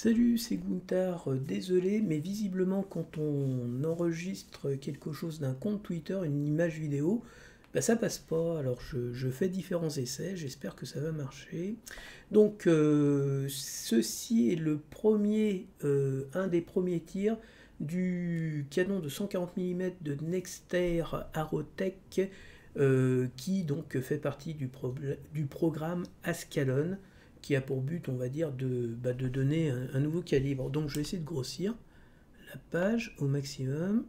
Salut, c'est Gunther. Désolé, mais visiblement quand on enregistre quelque chose d'un compte Twitter, une image vidéo, bah ça passe pas. Alors je fais différents essais, j'espère que ça va marcher. Donc ceci est le premier, un des premiers tirs du canon de 140 mm de Nexter Aerotech qui donc fait partie du programme Ascalon qui a pour but, on va dire, de donner un nouveau calibre. Donc je vais essayer de grossir la page au maximum.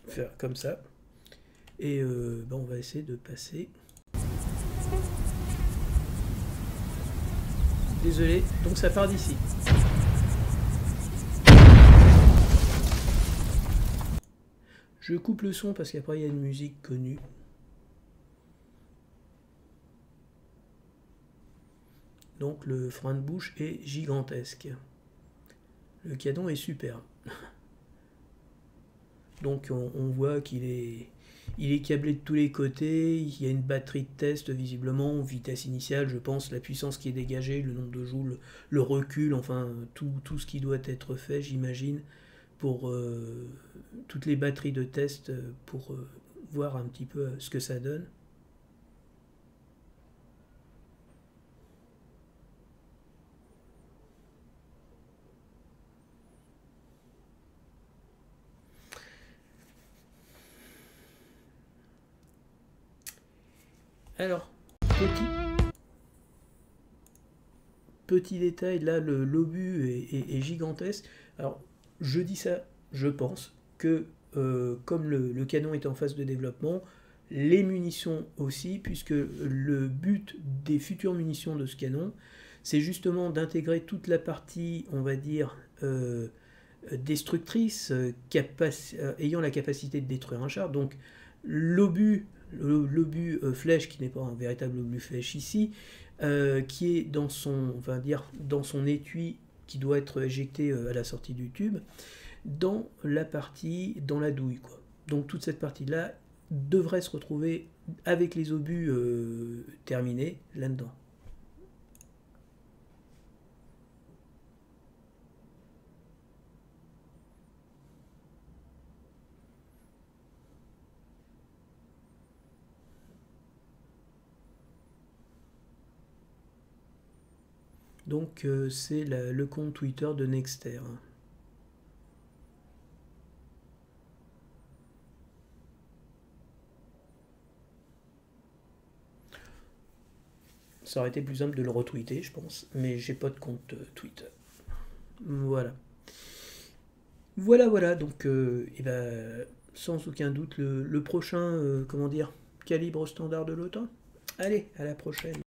Faire comme ça. Et on va essayer de passer. Désolé, donc ça part d'ici. Je coupe le son parce qu'après il y a une musique connue. Donc le frein de bouche est gigantesque. Le canon est superbe. Donc on voit qu'il est câblé de tous les côtés, il y a une batterie de test visiblement, vitesse initiale, je pense, la puissance qui est dégagée, le nombre de joules, le recul, enfin tout ce qui doit être fait, j'imagine, pour toutes les batteries de test pour voir un petit peu ce que ça donne. Alors, petit détail, là l'obus est gigantesque. Alors, je dis ça, je pense que comme le canon est en phase de développement, les munitions aussi, puisque le but des futures munitions de ce canon, c'est justement d'intégrer toute la partie, on va dire, destructrice, ayant la capacité de détruire un char. Donc l'obus flèche, qui n'est pas un véritable obus flèche ici, qui est dans son, on va dire, dans son étui qui doit être éjecté à la sortie du tube, dans la douille, quoi. Donc toute cette partie-là devrait se retrouver avec les obus terminés là-dedans. Donc c'est le compte Twitter de Nexter. Ça aurait été plus simple de le retweeter, je pense, mais j'ai pas de compte Twitter. Voilà. Voilà, donc sans aucun doute le prochain, comment dire, calibre standard de l'OTAN. Allez, à la prochaine.